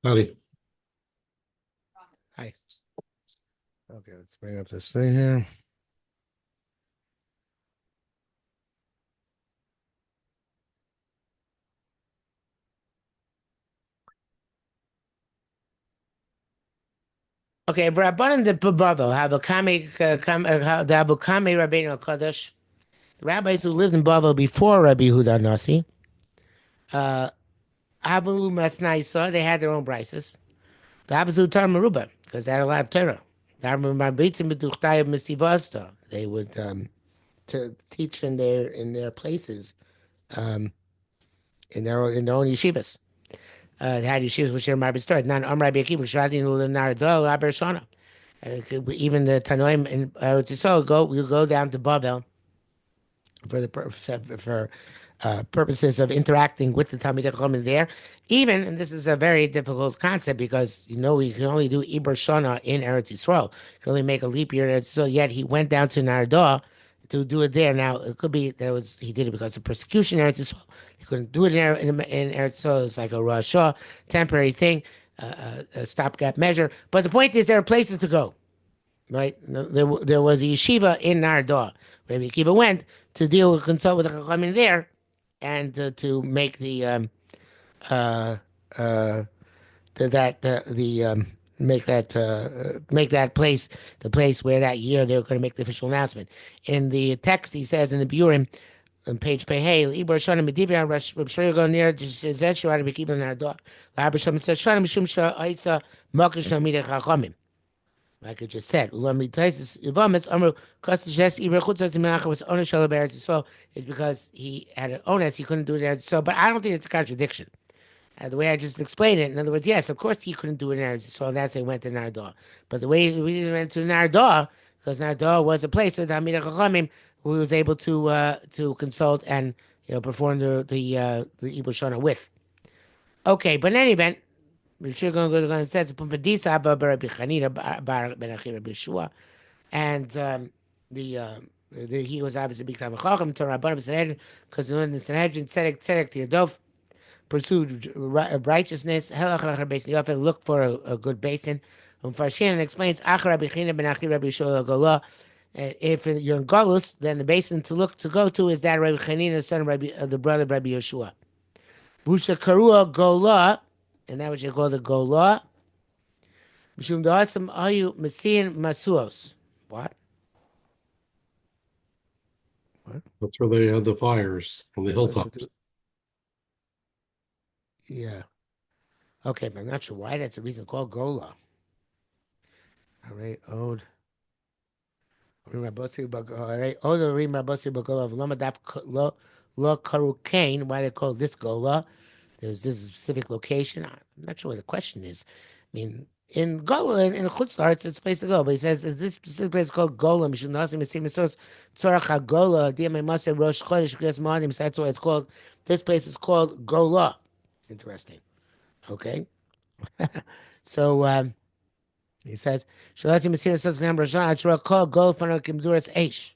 Howdy. Hi. Okay, let's bring up this thing here. Okay, Rabbanan the Bavel, the Abukame Rabbeinu Kodesh, the rabbis who lived in Bavel before Rabbi Huda Nasi, Abu Masnaisa, they had their own brises. The Abazu Tar Maruba, because they had a lot of Torah. They would to teach in their places, um, in their own yeshivas. They had yeshivas which are Marbi stored. Nan Amrai Bekibu Shadin Naradol Abershana. Even the Tana'im in Eretz Yisrael we go down to Bavel for the purposes of interacting with the Talmidei Chachamim there. Even, and this is a very difficult concept because we can only do Iber Shana in Eretz Yisrael. You can only make a leap year in Eretz Yisrael. Yet he went down to Nardah to do it there. Now it could be he did it because of persecution in Eretz Yisrael. He couldn't do it in Eretz Yisrael. It's like a Rosh Hashanah, temporary thing, a stopgap measure. But the point is, there are places to go. Right? There was a yeshiva in Nardah. Rabbi Akiva went to consult with the Chachamim there, and to make uh, uh, make that place the place where that year they were going to make the official announcement. In the text, he says in the Burim on page Pehei, Ibor Shana Medivya Rav Shlomo go near to Zesh Rabbi Akiva Nardah. Rabbi Shlomo says Shana Mishum Sha'isa Makish Namidei Chachamim. Like I just said, is because he had an onus, he couldn't do it in Eretz Yisrael. But I don't think it's a contradiction. The way I just explained it, in other words, yes, of course he couldn't do it in Eretz Yisrael, and that's why he went to Nardah. But the way we went to Nardah, because Nardah was a place where the Talmidei Chachamim who was able to consult and perform the Ibur Shana with. Okay, but in any event, we're sure going to go and says Pumbedisa Abba Rabbi Chanina Bar Ben Achi Rabbi Yeshua, and he was obviously big time chacham to Rabbanim Sanhedrin because in the Sanhedrin tzedek Tirdov pursued righteousness. Helachach basin. You have to look for a good basin. Farshin explains Ach Rabbi Chanina Ben Achi Rabbi Yeshua Golah. If you're in Golus, then the basin to go to is that Rabbi Chanina, son of the brother of Rabbi Yeshua. Busha Karua Golah. And that was you call the Gola. Mishum da'asam ayu mesian masuos. What? That's where they had the fires on the hilltops. Yeah. Okay, but I'm not sure why that's a reason called Gola. All right, Ode. All right, Ode Rim Rabosi Bagola of Lamadaf Lo Karukain. Why they call this Gola? There's this specific location. I'm not sure what the question is. I mean, in Gola, in Chutzlar, it's a place to go. But he says, is this specific place called Gola? Mishum Nasim Esim Esos Tzorach HaGola Diyamei Maseh Rosh Chodesh K'res Moadim. So that's why it's called. This place is called Gola. Interesting. Okay. So he says, Shalatim Esim Esos Nam Rajan Achra Kol Gola Fana Kimduras Eish.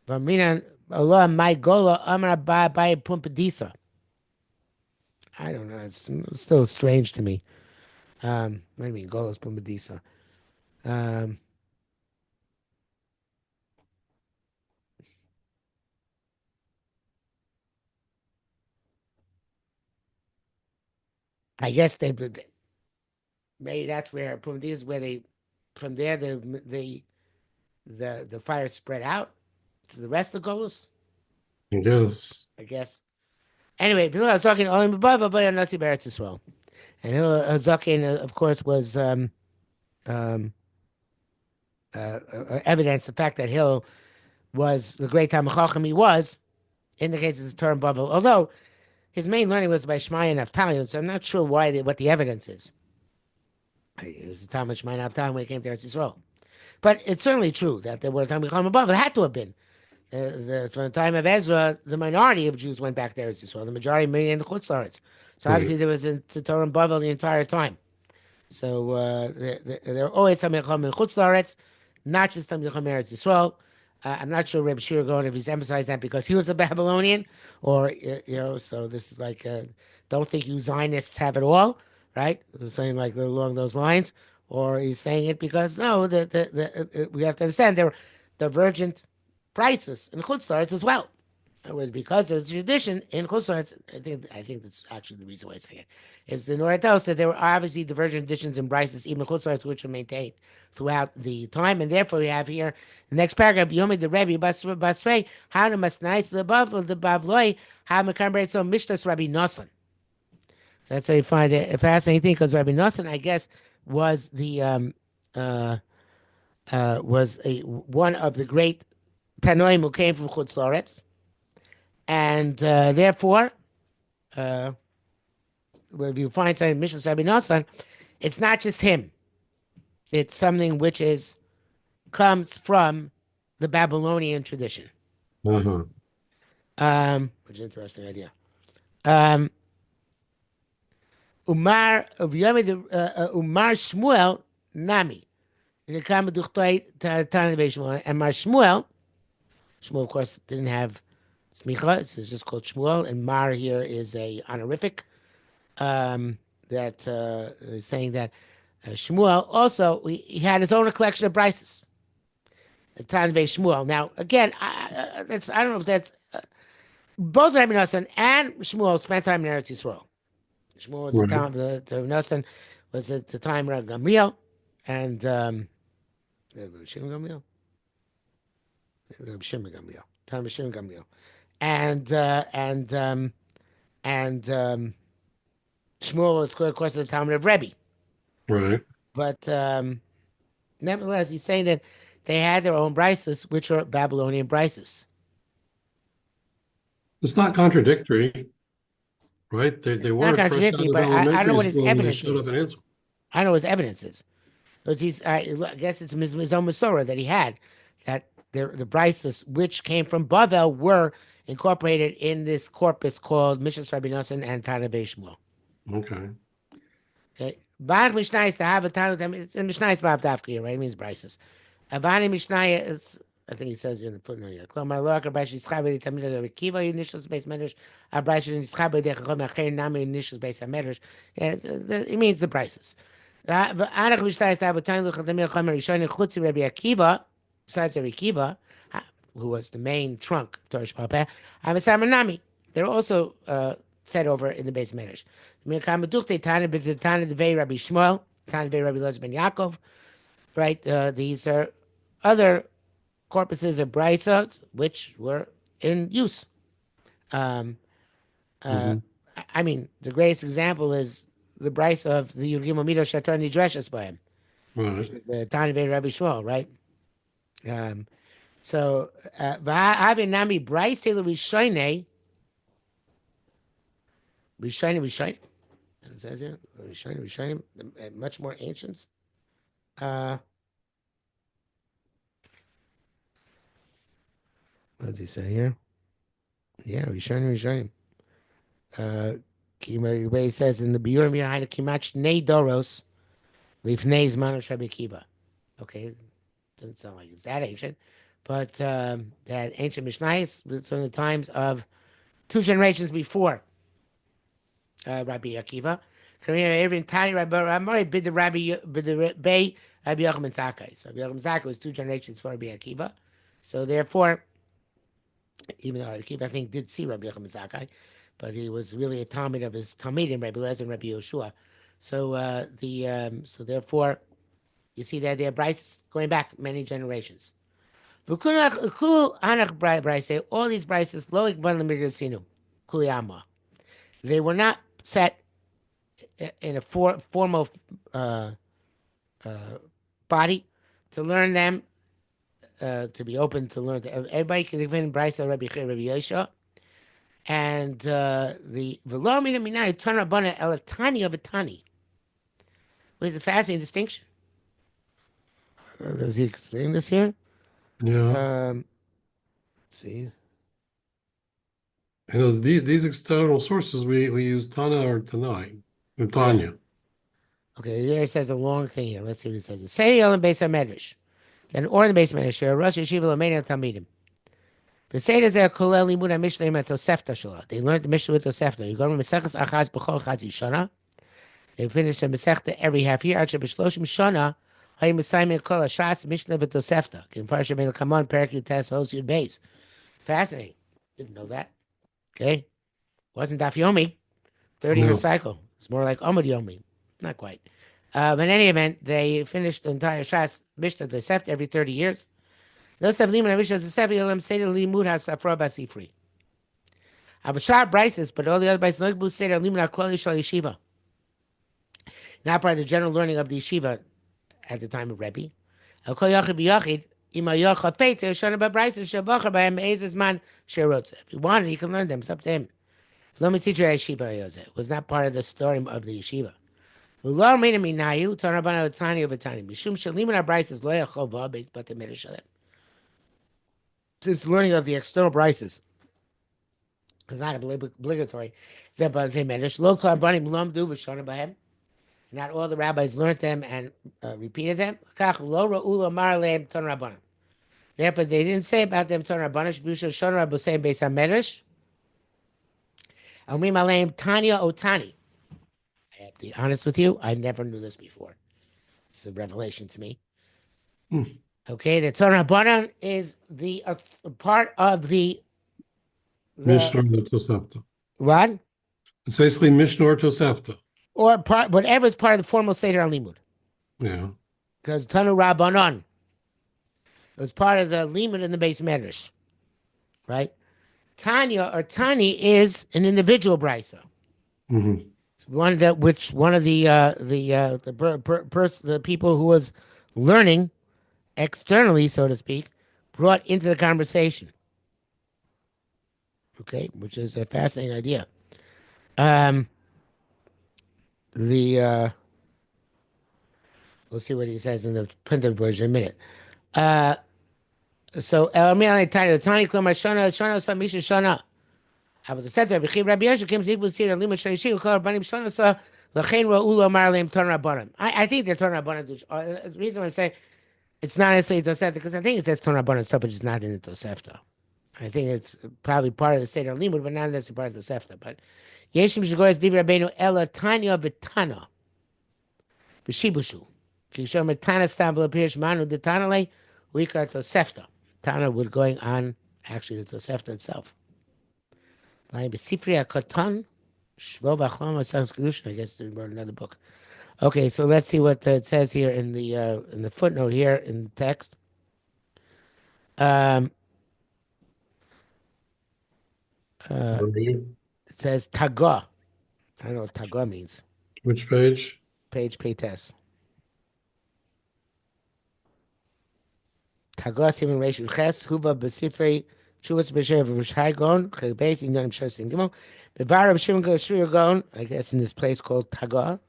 Vamina Allah My Gola Amar Ba Pumpadisa. I don't know. It's still strange to me. What do you mean, Golos Pumbedisa? Um, I guess maybe that's where Pumbedisa is where from there the fire spread out to the rest of Golos. Yes. I guess. Anyway, I was talking only above Nasi Beretz Yisrael, and Zakin, of course, was um, evidence the fact that Hill was the great Talmid Chacham he was indicates his term Bavel, although his main learning was by Shmai and Naftali, so I'm not sure what the evidence is. It was the Talmud Shmai and Naftali when he came to Eretz Yisrael. But it's certainly true that there were Talmid Chacham above. It had to have been. From the time of Ezra, the minority of Jews went back to Eretz Yisrael. The majority moved in the Chutz La'aretz. So obviously there was a Torah and Bavel the entire time. So there are always Talmid Chacham in Chutz La'aretz, not just Talmid Chacham in Eretz Yisrael. I'm not sure Reb Shira Gaon if he's emphasized that because he was a Babylonian, or so this is like don't think you Zionists have it all, right? He's saying like along those lines, or he's saying it because no, we have to understand there were divergent prices in Chutz La'aretz as well. It was because there's a tradition in Chutz La'aretz. I think that's actually the reason why I say it. Is the Nora tells that there were obviously divergent traditions and prices even in Chutz La'aretz which were maintained throughout the time, and therefore we have here the next paragraph. Yomi the Rebbe Basrei how to masnais the Bavloi how Mekam so Mishtas Rabbi Nosson. So that's how you find it a fascinating thing because Rabbi Nosson, I guess, was the was one of the great Tana'im who came from Chutz La'aretz, and therefore, if you find something in Mishnah Rabbi Nosson, it's not just him; it's something which comes from the Babylonian tradition. Uh-huh. Which is an interesting idea. Umar Umar Shmuel Nami. And Mar Shmuel, of course, didn't have smicha. It's just called Shmuel, and Mar here is a honorific. That is saying that Shmuel also he had his own collection of brises. Tanve Shmuel. Now, again, I don't know if that's both Rabbi Nosson and Shmuel spent time in Eretz Yisrael. Shmuel was Right. the time. Rabbi Nosson was at the time of Gamliel, and Shimon Gamliel, Shimon Gamliel, time of Shimon Gamliel, and Shmuel was of course at the time of Rebbe. Right. But nevertheless, he's saying that they had their own brises, which are Babylonian brises. It's not contradictory, right? They Not weren't fresh out contradictory, of but I don't know elementary what his school when they evidence showed up is. in Ansel. I know what his evidence is. Because I guess it's his own Masorah that he had, that the brises which came from Bavel were incorporated in this corpus called Mishnas Rabbi Nosson and Tana Shmuel. Okay. Okay. Bach Mishnayis to have a Tanu, it's in Mishnayis Lav Dafka here, right? It means brises. Avani Mishnaya is, I think he says in the footnote here. Klomar Loak Abrashi Yitzchabe Tamid Rabbi Kiva initials base medrash Abrashi Yitzchabe Dechachom Acher Nami initials base medrash. It means the prices. Anach Mishnayis to have a Tanu Luchamil Chomer Rishon Chutzi Rabbi Akiva, besides Rabbi Kiva, who was the main trunk of Torah Shpapeh, Avasamar Nami. They're also said over in the base medrash. Tana Devei Rabbi Shmuel, Tana Devei Rabbi Loz Ben Yaakov. Right, these are other corpuses of Baraisos which were in use. Mhm. I mean, the greatest example is the Bryce of the Yurgim Omido Shatar Nidreshes by him, which Right. is Tana Devei Rabbi Shmuel, right? So, V'ha'avin Nami Bryce Taylor Rishone. It says here, Rishonim, much more ancient. What does he say here? Yeah, Rishonim. The way he says in the Biurim Yerhaina Kimach Nei Doros, Lifnei Zman Rabbi Kiva. Okay, doesn't sound like it's that ancient, but that ancient Mishnayos was from the times of 2 generations before Rabbi Akiva. Even Tani Rabbi bid the Bay Rabbi Yochanan Zakkai. So Rabbi Yochanan Zakkai was 2 generations before Rabbi Akiva. So therefore, even though Rabbi Akiva I think did see Rabbi Yochanan Zakkai, but he was really a Talmud of his Talmidim, Rabbi Lezer and Rabbi Yoshua. So so therefore, you see that they're brights going back many generations. All these brights, they were not set in a formal body to learn them, to be open to learn. Everybody can even Brisa Rabbi Yosha. And the Velomina Minai Tanu Rabbanan and Tanya of Tani, which is a fascinating distinction. Does he explain this here? Yeah. Let's see. These external sources we use Tana or Tana'im or Tanya. Okay, there it says a long thing here. Let's see what it says. Say Elam Beis HaMedrash. Then or in the Beis HaMedrash, Rosh Yeshiva L'mein Talmidim. The Seder Zeh Kolel Limud HaMishnah Im HaTosefta Shela. They learned the Mishnah with Tosefta. You go to Mesechus Achaz B'chol Chazi Shana. They finished a Masechta every half year. Actually, b'shloshim shana, hayim mesaymin kol hashas mishnah v'tosefta. In Parsha Ben Kamon, Perak Yutes Hos Yud Beis. Fascinating. Didn't know that. Okay, wasn't Daf Yomi. 30-year No. cycle. It's more like Amud Yomi. Not quite. But in any event, they finished the entire Shas Mishnah Tosefta every 30 years. No Savlim and Mishnah Tosefta Yolam Seder Limud HaSafra Basifri. Avashar Brises, but all the other Brises Nogbu Seder Limud HaKlali Shal Yeshiva. Not part of the general learning of the yeshiva at the time of Rebbe. El Kol Yachid B'Yachid Ima Yachad Peitz Yoshana B'Brises Shabachar B'Hem Eizes Man Sherotze. If he wanted, he can learn them. It's up to him. Lo Mitzitra Yeshiva Yozeh was not part of the story of the yeshiva. Ular Mina Minayu Tanu Rabbanan and Tanya Mishum Shalim and Brises Lo Yachov V'Beis But the Midrashalem. This learning of the external Brises is not obligatory. Not all the rabbis learned them and repeated them. Therefore, they didn't say about them Tanu Rabbanan. Tanya Otani. I have to be honest with you, I never knew this before. It's a revelation to me. Okay, the Tanu Rabbanan is the part of the Mishnah or Tosefta. What? It's basically Mishnah or Tosefta. Or part, whatever is part of the formal Seder Limud. Yeah. Because Tanu Rabbanan was part of the Limud in the base Medrash. Right? Tanya or Tani is an individual brisa. Mm-hmm. One of the people who was learning externally, so to speak, brought into the conversation. Okay, which is a fascinating idea. We'll see what he says in the printed version in a minute. So Tani Kloma Shana Samisha Shana. But the Sefer B'chiv Rabbi Yeshua came to Sir Limud Shalishi Kol Rabbanim Shana Sa L'chein Ra'ula Marleim Tanu Rabbanan. I think they're Tanu Rabbanan. The reason why I'm saying it's not necessarily Tosefta because I think it says Tanu Rabbanan stuff, but it's not in the Tosefta. I think it's probably part of the Seder Limud, but not necessarily part of the Tosefta. But Yeshim Shigores Div Rabbeinu Ela Tanya V'Tana V'Shibushu Kishom Tana Stam V'Lepirish Manu D'Tanale Uikar Tosefta. Tana would going on actually the Tosefta itself. I guess they wrote another book. Okay, so let's see what it says here in the footnote here in the text. It says Taga. I don't know what Taga means. Which page? Page test. Taga Simon Reish Ches Huva Besifrei Shuvas B'Shev Rishai Gaon Chaybeis Inyanim Shos Ingimel Bevar of Shimon Shrir Gaon. I guess in this place called Taga,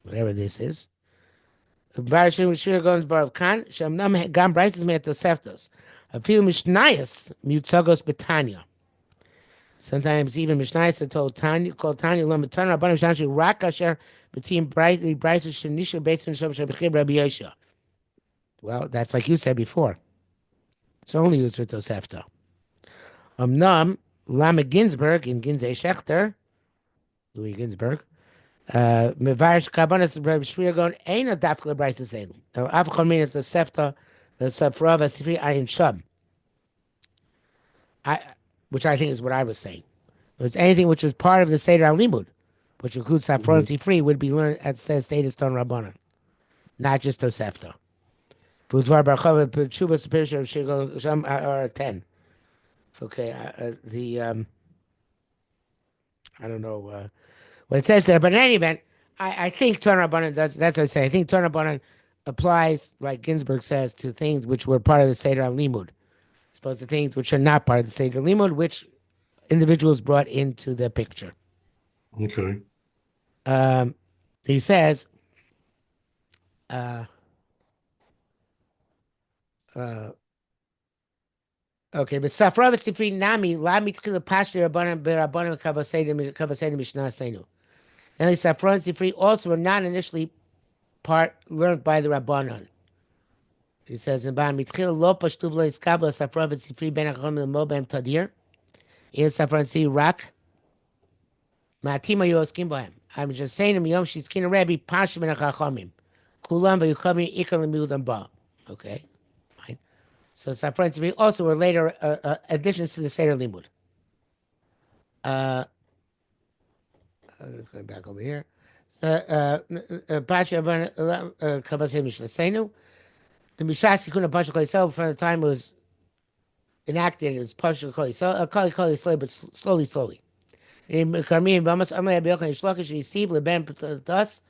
whatever this is. Bevar Shimon Shrir Gaon's Bar of Khan Shamnam Gam Brises Me'at Toseftos. A few Mishnayos Mutzagos Betanya. Sometimes even Mishnayos are told Tanya called Tanya Lam Tanu Rabbanan Shanshi Rak Asher B'Tim Brises Shenisha Beis Misham Shabchib Rabbi Yeshua. Well, that's like you said before. It's only used for Tosefta. Nam Lama Ginsburg in Ginzei Shechter, Louis Ginsburg, Mevarish Kabanas Shvir Gaon ain't a dafkla Brises Elim. Now, Avchon means Tosefta, the Safra Vasifri Ayin Shab. Which I think is what I was saying. It was anything which is part of the Seder Limud, which includes Safra and Sifri, would be learned at status Tanu Rabbanan, not just Tosefta. Fudvar Barchava Chuvas Pirsha Shigol Sham are 10. Okay, I don't know what it says there, but in any event, I think Tanu Rabbanan does. That's what I say. I think Tanu Rabbanan applies, like Ginsburg says, to things which were part of the Seder Limud, as opposed to things which are not part of the Seder Limud, which individuals brought into the picture. Okay. He says. Okay, but Safra v'Sifri Nami La Mitchila Pashti Rabbanan B'Rabbanan Kavasedim Mishnah Seinu. And the Safra and Sifri also were not initially learned by the Rabbanan. He says in Ba Mitchila Lo Pashtuv Lo Iskabla Safra v'Sifri Ben Achon L'Mo B'Hem Tadir. In Safra and Sifri Rak Ma'atim Ayu Oskim B'Hem. I'm just saying to Yom she's kin Rebbe Pashim and Chachamim. Kulam v'yukami ikar lemiyudam ba. Okay, fine. So Safran Tzvi also were later additions to the Seder Limud. Let's go back over here. So Pasha Kabasei Mishnasenu. The Mishas Yikun Pasha Kol from the time it was enacted, it was Pasha Kol Yisrael, but slowly. In Karmim, Bamas Amay Abiyoch and Shlokish Yisiv Leben Ptas.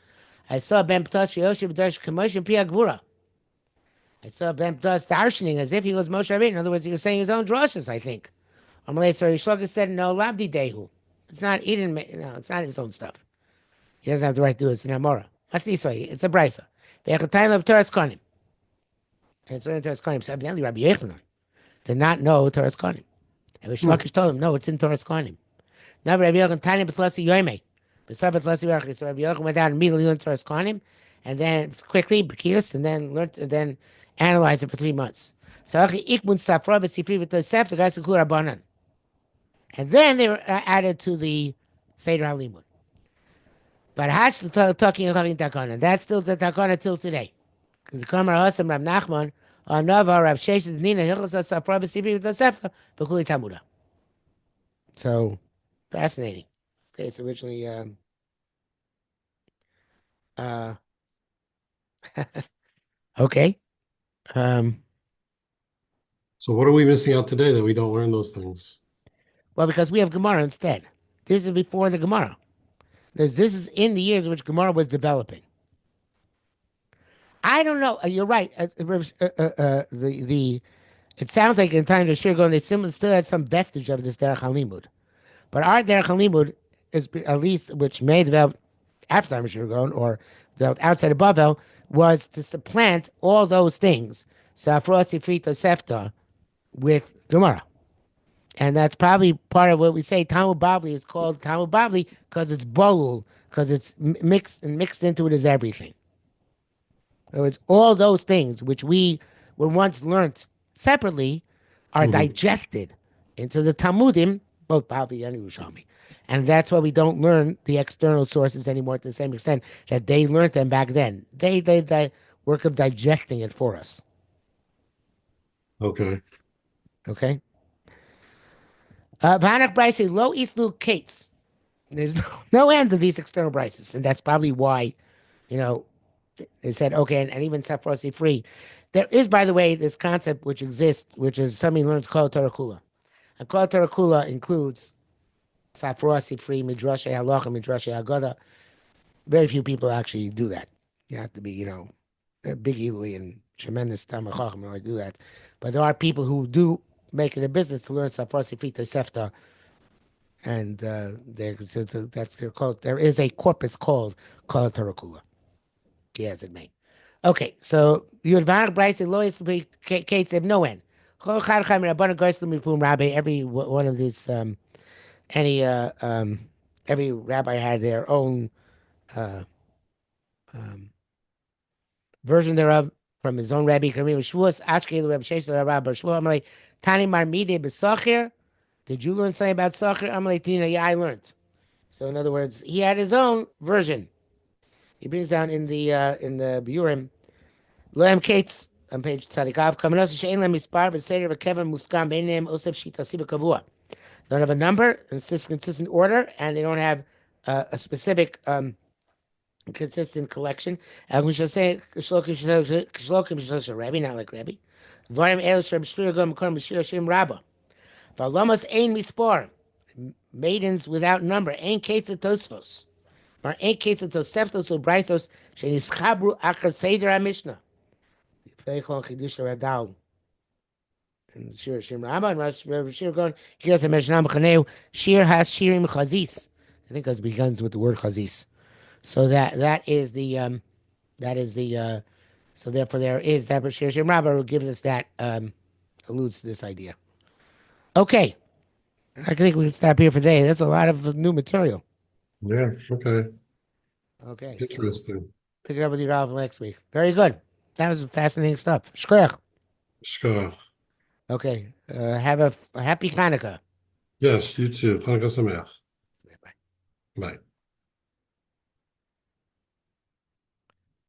I saw Ben Ptas Yoshev Darsh Kamosh and Pia Gvura. I saw Ben Ptas darshaning as if he was Moshe Rabbeinu. In other words, he was saying his own drushes, I think. Amalei Sari Shlokish said, no, Labdi Dehu. It's not, he didn't make, no, it's not his own stuff. He doesn't have the right to do it. It's an Amora. That's the way. It's a Brisa. Ve'echatayim of Torah's Konim. And it's in Torah's Konim. So evidently Rabbi Yechanan did not know Torah's Konim. And Shlokish told him, no, it's in Torah's Konim. Now Rabbi Yechanan Tanya B'Tlasi Yoimei. So Rabbi Yechanan went out and immediately learned Torah's Konim, and then quickly B'Kios, and then learned, and then analyzed it for 3 months. So Ikmun Safra B'Sipri V'Tosef the guys who Rabbanan. And then they were added to the Seder HaLimud. But Hatch talking about Takana. That's still the Takana till today. The Kamar Hasam Rab Nachman on Nava Rav Sheish Nina Hilchos Safra B'Sipri V'Tosefta B'Kuli Tamuda. So fascinating. Okay, it's originally okay. So what are we missing out today that we don't learn those things? Well, because we have Gemara instead. This is before the Gemara. This is in the years in which Gemara was developing. I don't know. You're right. It sounds like in time to Gaon they still had some vestige of this Derech HaLimud. But our Derech HaLimud is at least, which may develop after Gaon or developed outside of Bavel, was to supplant all those things, Safra, Sifri, Tosefta, with Gemara. And that's probably part of what we say. Talmud Bavli is called Talmud Bavli because it's bolul, because it's mixed into it is everything. So it's all those things which we were once learnt separately are digested into the Talmudim, both Bavli and Yerushalmi. And that's why we don't learn the external sources anymore to the same extent that they learned them back then. They work of digesting it for us. Okay. Vanak Bryce low Islu Kates. There's no end to these external prices, and that's probably why, they said okay, and even Safrosi free. There is, by the way, this concept which exists, which is something learns Kol Torah Kula. And Kol Torah Kula includes Safrosi free, Midrashe Halacha, Midrashe Haggadah. Very few people actually do that. You have to be, a big Ilui and tremendous Talmid Chacham in order to do that. But there are people who do make it a business to learn Safrosi free Tosefta, and that's their called. There is a corpus called Kol Torah Kula. Yes, it may. Okay, so you advance Bryce and Lois to be Kate said no end. Every one of these every rabbi had their own version thereof from his own rabbi. Yeshivos Ashkel Rabbi Sheish Rabbi Shmuel Amalei Tani Marmide B'Sachir. Did you learn something about Sachir? Amalei Tina. Yeah, I learned. So in other words, he had his own version. He brings down in the Burim, Loam Kates on page Tzadikav. Kamanos she'en lem mispar v'seder v'kevin muskam beineim osef shitasi b'kavua. They don't have a number in consistent order, and they don't have a specific consistent collection. And we shall say shlokim Rabbi, not like Rabbi. Varim el sheb'shvir gom kol mishir shem rabba. V'alomas ein mispar, maidens without number. Ein Kates Tosfos. Or ein case of Toseftos or Baraisos shenischabru achar seder HaMishnah. Feichon chidush Radal. And Shir Shem Rabbah and Shir Gaon. Here's a Mishnah B'Chaneu. Shir has Shirim Chazis. I think it begins with the word Chazis. So that is the so therefore there is that Shir Shem Rabbah who gives us that alludes to this idea. Okay, I think we can stop here for today. That's a lot of new material. Yeah, okay. Okay. Interesting. So pick it up with your Rav next week. Very good. That was fascinating stuff. Shkoyach. Shkoyach. Okay. Have a happy Hanukkah. Yes, you too. Chanukah Sameach. Bye. Bye.